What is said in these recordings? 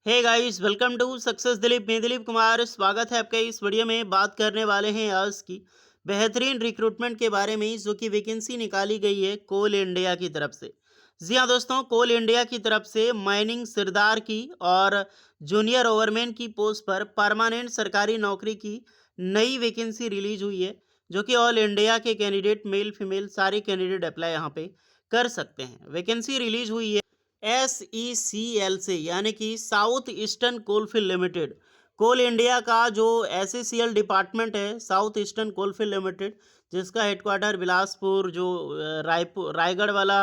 Hey guys, welcome to success Dilip. मैं दिलीप कुमार, स्वागत है आपका। इस वीडियो में बात करने वाले हैं आज की बेहतरीन रिक्रूटमेंट के बारे में, जो कि वैकेंसी निकाली गई है कोल इंडिया की तरफ से। जी हाँ दोस्तों, कोल इंडिया की तरफ से माइनिंग सरदार की और जूनियर ओवरमैन की पोस्ट पर परमानेंट सरकारी नौकरी की नई वैकेंसी रिलीज हुई है, जो कि ऑल इंडिया के कैंडिडेट मेल फीमेल सारे कैंडिडेट अप्लाई यहाँ पे कर सकते हैं। वैकेंसी रिलीज हुई है SECL से, यानी कि साउथ ईस्टर्न कोलफील्ड लिमिटेड। कोल इंडिया का जो SECL डिपार्टमेंट है, साउथ ईस्टर्न कोलफील्ड लिमिटेड, जिसका हेडक्वार्टर बिलासपुर जो रायपुर रायगढ़ वाला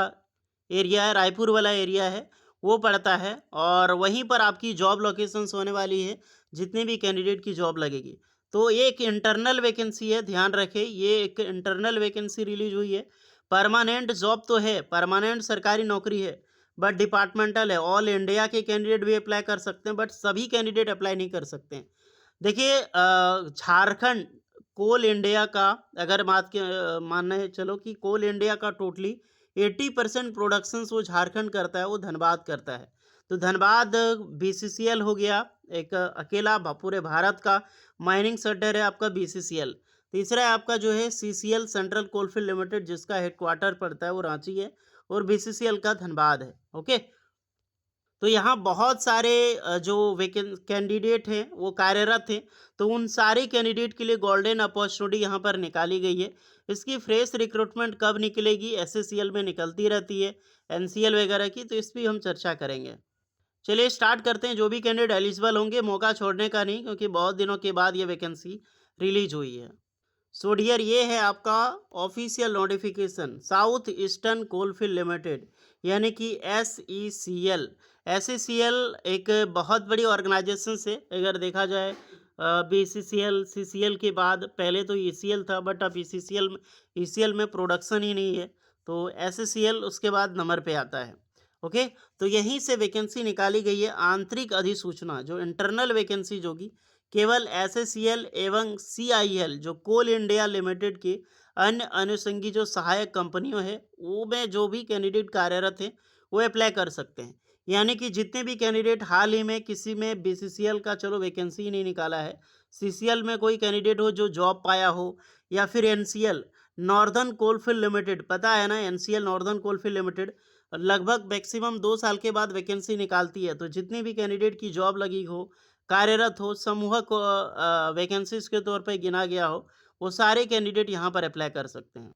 एरिया है, रायपुर वाला एरिया है, वो पड़ता है। और वहीं पर आपकी जॉब लोकेशंस होने वाली है, जितने भी कैंडिडेट की जॉब लगेगी। तो ये एक इंटरनल वैकेंसी है, ध्यान रखें, ये एक इंटरनल वैकेंसी रिलीज हुई है। परमानेंट जॉब तो है, परमानेंट सरकारी नौकरी है, बट डिपार्टमेंटल है। ऑल इंडिया के कैंडिडेट भी अप्लाई कर सकते हैं, बट सभी कैंडिडेट अप्लाई नहीं कर सकते हैं। देखिए, झारखंड कोल इंडिया का, अगर मानने चलो कि कोल इंडिया का टोटली 80% प्रोडक्शन वो झारखंड करता है, वो धनबाद करता है। तो धनबाद BCCL हो गया, एक अकेला पूरे भारत का माइनिंग सेक्टर है आपका BCCL। तीसरा है आपका जो है CCL, सेंट्रल कोलफील्ड लिमिटेड, जिसका हेडक्वार्टर पड़ता है वो रांची है, और BCCL का धनबाद है। ओके, तो यहाँ बहुत सारे जो वेकेंट कैंडिडेट हैं वो कार्यरत हैं। तो उन सारे कैंडिडेट के लिए गोल्डन अपॉर्चुनिटी यहाँ पर निकाली गई है। इसकी फ्रेश रिक्रूटमेंट कब निकलेगी? SSCL में निकलती रहती है, NCL वगैरह की, तो इस पर हम चर्चा करेंगे। चलिए स्टार्ट करते हैं। जो भी कैंडिडेट एलिजिबल होंगे, मौका छोड़ने का नहीं, क्योंकि बहुत दिनों के बाद ये वैकेंसी रिलीज हुई है। सो डियर, ये है आपका official notification, south eastern coalfield limited, यानी कि SECL। SECL एक बहुत बड़ी ऑर्गेनाइजेशन से, अगर देखा जाए BCCL CCL के बाद पहले तो ECL था, बट अब ECL में प्रोडक्शन ही नहीं है, तो SECL उसके बाद नंबर पे आता है। ओके, तो यहीं से वैकेंसी निकाली गई है। आंतरिक अधिसूचना, जो इंटरनल वैकेंसी होगी, केवल SSCL एवं CIL, जो कोल इंडिया लिमिटेड के अन्य अनुषंगी जो सहायक कंपनियों है, वो में जो भी कैंडिडेट कार्यरत हैं वो अप्लाई कर सकते हैं। यानी कि जितने भी कैंडिडेट हाल ही में किसी में BCCL का चलो वैकेंसी ही नहीं निकाला है, CCL में कोई कैंडिडेट हो जो जॉब पाया हो, या फिर NCL, नॉर्दर्न कोलफील्ड लिमिटेड, पता है ना, NCL नॉर्दर्न कोलफील्ड लिमिटेड लगभग मैक्सिमम 2 साल के बाद वैकेंसी निकालती है। तो जितने भी कैंडिडेट की जॉब लगी हो, कार्यरत हो, समूहक वैकेंसीज के तौर पे गिना गया हो, वो सारे कैंडिडेट यहाँ पर अप्लाई कर सकते हैं।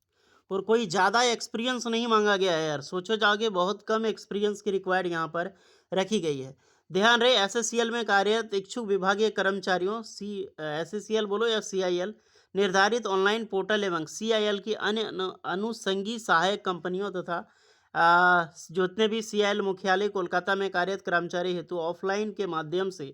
और कोई ज़्यादा एक्सपीरियंस नहीं मांगा गया है यार, सोचो जाके, बहुत कम एक्सपीरियंस की रिक्वायर्ड यहाँ पर रखी गई है। ध्यान रहे, SSCL में कार्यरत इच्छुक विभागीय कर्मचारियों, SSCL बोलो या CIL, निर्धारित ऑनलाइन पोर्टल एवं CIL की अन्य अनुषंगी सहायक कंपनियों तथा जितने भी CIL मुख्यालय कोलकाता में कार्यरत कर्मचारी हेतु ऑफलाइन के माध्यम से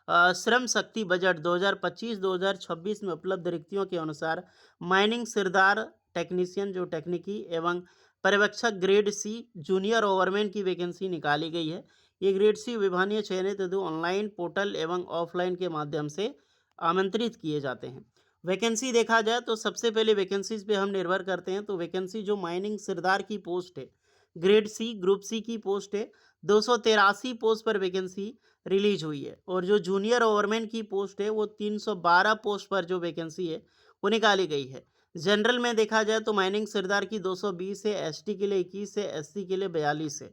श्रम शक्ति बजट 2025-2026 में उपलब्ध रिक्तियों के अनुसार माइनिंग सिरदार टेक्नीशियन, जो टेक्निकी एवं पर्यवेक्षक ग्रेड C जूनियर ओवरमैन की वैकेंसी निकाली गई है। ये ग्रेड C विभागीय चयनित हेतु ऑनलाइन पोर्टल एवं ऑफलाइन के माध्यम से आमंत्रित किए जाते हैं। वैकेंसी देखा जाए तो सबसे पहले वैकेंसीज पे हम निर्भर करते हैं। तो वैकेंसी जो माइनिंग सिरदार की पोस्ट है, ग्रेड C ग्रुप C की पोस्ट है, 283 पोस्ट पर वैकेंसी रिलीज हुई है। और जो जूनियर ओवरमैन की पोस्ट है, वो 312 पोस्ट पर जो वैकेंसी है वो निकाली गई है। जनरल में देखा जाए तो माइनिंग सरदार की 220 है, ST के लिए 21 है, SC के लिए 42 है,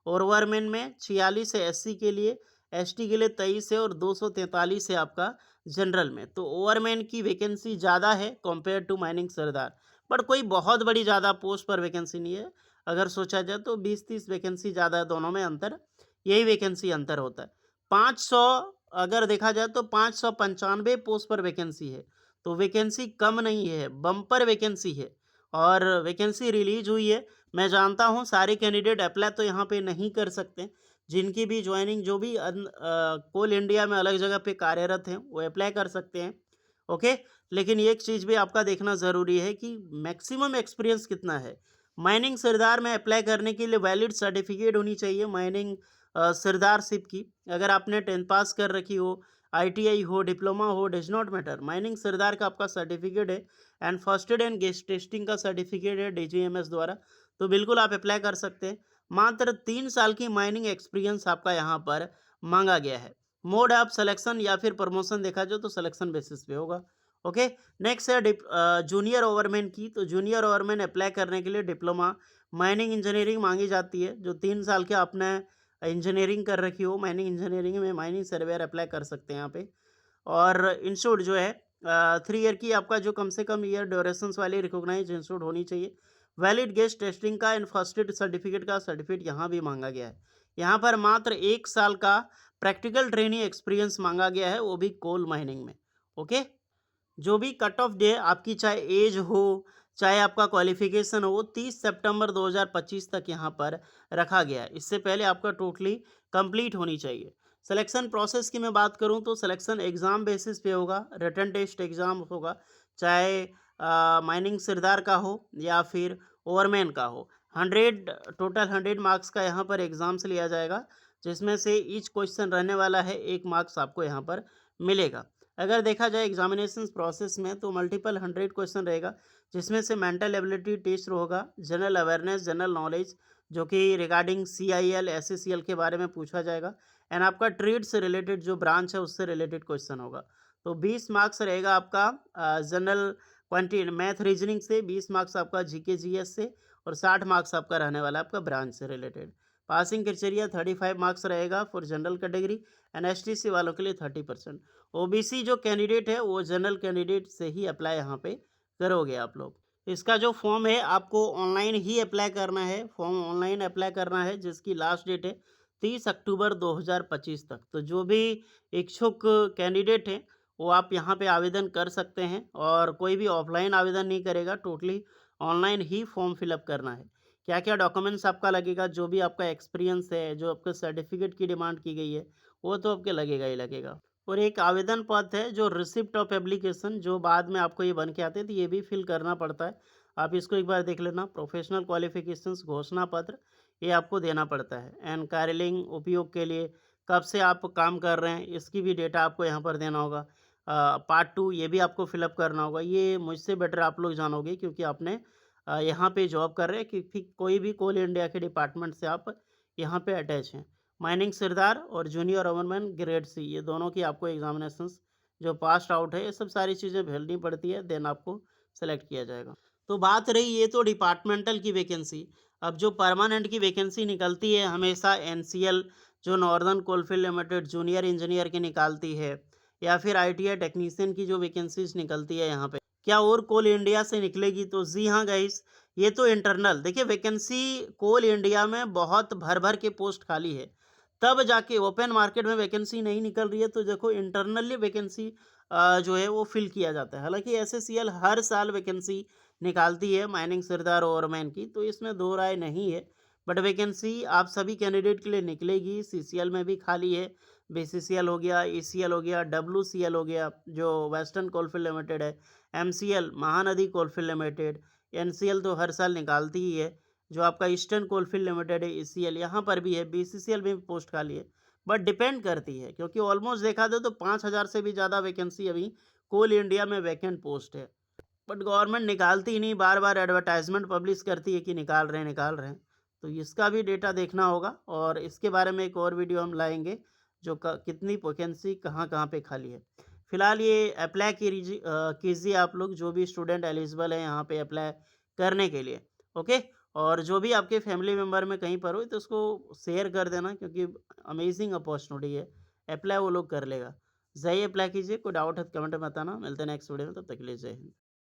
और ओवरमैन में 46 है SC के लिए, ST के लिए 23 है, और 243 है आपका जनरल में। तो ओवरमैन की वैकेंसी ज़्यादा है कंपेयर टू माइनिंग सरदार, बट कोई बहुत बड़ी ज़्यादा पोस्ट पर वैकेंसी नहीं है। अगर सोचा जाए तो 20-30 वैकेंसी ज़्यादा है, दोनों में अंतर यही वैकेंसी अंतर होता है। 500, अगर देखा जाए तो 595 पोस्ट पर वैकेंसी है। तो वैकेंसी कम नहीं है, बम्पर वैकेंसी है, और वैकेंसी रिलीज हुई है। मैं जानता हूँ सारे कैंडिडेट अप्लाई तो यहाँ पे नहीं कर सकते, जिनकी भी ज्वाइनिंग जो भी कोल इंडिया में अलग जगह पे कार्यरत हैं वो अप्लाई कर सकते हैं। ओके, लेकिन एक चीज़ भी आपका देखना ज़रूरी है कि मैक्सिमम एक्सपीरियंस कितना है। माइनिंग सरदार में अप्लाई करने के लिए वैलिड सर्टिफिकेट होनी चाहिए माइनिंग सरदारशिप की। अगर आपने 10th पास कर रखी हो, ITI हो, डिप्लोमा हो, डज नॉट मैटर, माइनिंग सरदार का आपका सर्टिफिकेट है, and first aid and guest testing का सर्टिफिकेट है DGMS द्वारा, तो बिल्कुल आप अप्लाई कर सकते हैं। मात्र 3 साल की माइनिंग एक्सपीरियंस आपका यहाँ पर मांगा गया है। मोड ऑफ सिलेक्शन या फिर प्रमोशन देखा जाए तो सिलेक्शन बेसिस पे होगा। ओके। नेक्स्ट है जूनियर ओवरमैन की। तो जूनियर ओवरमैन अप्लाई करने के लिए डिप्लोमा माइनिंग इंजीनियरिंग मांगी जाती है। जो 3 साल के आपने इंजीनियरिंग कर रखी हो, माइनिंग इंजीनियरिंग में माइनिंग सर्वेयर अप्लाई कर सकते हैं यहाँ पे। और इंस्टीट्यूट जो है 3 ईयर की आपका जो कम से कम ईयर ड्यूरेशंस वाली रिकॉग्नाइज इंस्टीट्यूट होनी चाहिए। वैलिड गेस्ट टेस्टिंग का एंड फर्स्ट एड सर्टिफिकेट का सर्टिफिकेट यहाँ भी मांगा गया है। यहाँ पर मात्र 1 साल का प्रैक्टिकल ट्रेनिंग एक्सपीरियंस मांगा गया है, वो भी कोल माइनिंग में। ओके। जो भी कट ऑफ डे आपकी चाहे एज हो, चाहे आपका क्वालिफिकेशन हो, 30 सितंबर 2025 तक यहाँ पर रखा गया है। इससे पहले आपका टोटली कंप्लीट होनी चाहिए। सिलेक्शन प्रोसेस की मैं बात करूँ तो सिलेक्शन एग्ज़ाम बेसिस पे होगा, रिटन टेस्ट एग्ज़ाम होगा, चाहे माइनिंग सरदार का हो या फिर ओवरमैन का हो। 100 टोटल 100 मार्क्स का यहाँ पर एग्ज़ाम्स लिया जाएगा, जिसमें से ईच क्वेश्चन रहने वाला है, 1 मार्क्स आपको यहाँ पर मिलेगा। अगर देखा जाए एग्जामिनेशन प्रोसेस में तो मल्टीपल 100 क्वेश्चन रहेगा, जिसमें से मेंटल एबिलिटी टेस्ट होगा, जनरल अवेयरनेस, जनरल नॉलेज जो कि रिगार्डिंग सीआईएल एसएससीएल के बारे में पूछा जाएगा, एंड आपका ट्रेड से रिलेटेड जो ब्रांच है उससे रिलेटेड क्वेश्चन होगा। तो 20 मार्क्स रहेगा आपका जनरल क्वांटी मैथ रीजनिंग से, 20 मार्क्स आपका जीके जीएस से, और 60 मार्क्स आपका रहने वाला है आपका ब्रांच से रिलेटेड। पासिंग क्राइटेरिया 35 मार्क्स रहेगा for general category, and STC वालों के लिए 30%। ओबीसी जो कैंडिडेट है वो जनरल कैंडिडेट से ही अप्लाई यहाँ पे करोगे आप लोग। इसका जो फॉर्म है आपको ऑनलाइन ही अप्लाई करना है, फॉर्म ऑनलाइन अप्लाई करना है, जिसकी लास्ट डेट है 30 अक्टूबर 2025 तक। तो जो भी इच्छुक कैंडिडेट हैं वो आप यहाँ पे आवेदन कर सकते हैं, और कोई भी ऑफलाइन आवेदन नहीं करेगा, टोटली ऑनलाइन ही फॉर्म फिलअप करना है। क्या क्या डॉक्यूमेंट्स आपका लगेगा, जो भी आपका एक्सपीरियंस है, जो आपका सर्टिफिकेट की डिमांड की गई है, वो तो आपके लगेगा ही लगेगा। और एक आवेदन पत्र है जो रिसिप्ट ऑफ एप्लीकेशन, जो बाद में आपको ये बन के आते हैं, तो ये भी फिल करना पड़ता है। आप इसको एक बार देख लेना। प्रोफेशनल क्वालिफिकेशंस घोषणा पत्र, ये आपको देना पड़ता है। एंड कार्यालयीन उपयोग के लिए कब से आप काम कर रहे हैं, इसकी भी डेटा आपको यहाँ पर देना होगा। पार्ट 2 ये भी आपको फिलअप करना होगा। ये मुझसे बेटर आप लोग जानोगे, क्योंकि आपने यहाँ पे जॉब कर रहे हैं, क्योंकि कोई भी कोल इंडिया के डिपार्टमेंट से आप यहाँ पे अटैच हैं। माइनिंग सरदार और जूनियर ओवरमैन ग्रेड सी, ये दोनों की आपको एग्जामिनेशंस जो पास आउट है, ये सब सारी चीज़ें भरनी पड़ती है, देन आपको सेलेक्ट किया जाएगा। तो बात रही ये तो डिपार्टमेंटल की वैकेंसी। अब जो परमानेंट की वैकेंसी निकलती है हमेशा एनसीएल, जो northern coalfield limited junior engineer की निकालती है, या फिर आईटीआई टेक्नीशियन की जो वैकेंसीज निकलती है यहाँ पे, क्या और कोल इंडिया से निकलेगी? तो जी हाँ गाइस, ये तो इंटरनल देखिए, वैकेंसी कोल इंडिया में बहुत भर भर के पोस्ट खाली है, तब जाके ओपन मार्केट में वैकेंसी नहीं निकल रही है, तो देखो इंटरनली वैकेंसी जो है वो फिल किया जाता है। हालांकि एसएससीएल हर साल वैकेंसी निकालती है माइनिंग सरदार ओवरमैन की, तो इसमें दो राय नहीं है। बट वैकेंसी आप सभी कैंडिडेट के लिए निकलेगी। सीसीएल में भी खाली है, बीसीसीएल हो गया, ईसीएल हो गया, डब्ल्यूसीएल हो गया जो वेस्टर्न कोलफील्ड लिमिटेड है, MCL Mahanadi coalfield limited, NCL तो हर साल निकालती ही है, जो आपका ईस्टर्न कोलफील्ड लिमिटेड है ईसीएल यहाँ पर भी है, बीसीसीएल में भी पोस्ट खाली है। बट डिपेंड करती है, क्योंकि ऑलमोस्ट देखा जाए तो 5,000 से भी ज़्यादा वैकेंसी अभी कोल इंडिया में वैकेंट पोस्ट है। बट गवर्नमेंट निकालती ही नहीं, बार बार एडवर्टाइजमेंट पब्लिश करती है कि निकाल रहे हैं निकाल रहे हैं। तो इसका भी डेटा देखना होगा, और इसके बारे में एक और वीडियो हम लाएंगे, जो कितनी वैकेंसी कहाँ कहाँ पे खाली है। फिलहाल ये अप्लाई कीजिए आप लोग, जो भी स्टूडेंट एलिजिबल है यहाँ पे अप्लाई करने के लिए। ओके। और जो भी आपके फैमिली मेम्बर में कहीं पर हो तो उसको शेयर कर देना, क्योंकि अमेजिंग अपॉर्चुनिटी है, अप्लाई वो लोग कर लेगा। जाइए अप्लाई कीजिए। कोई डाउट है तो कमेंट में बताना। मिलते हैं नेक्स्ट वीडियो में, तब तक के लिए जय हिंद।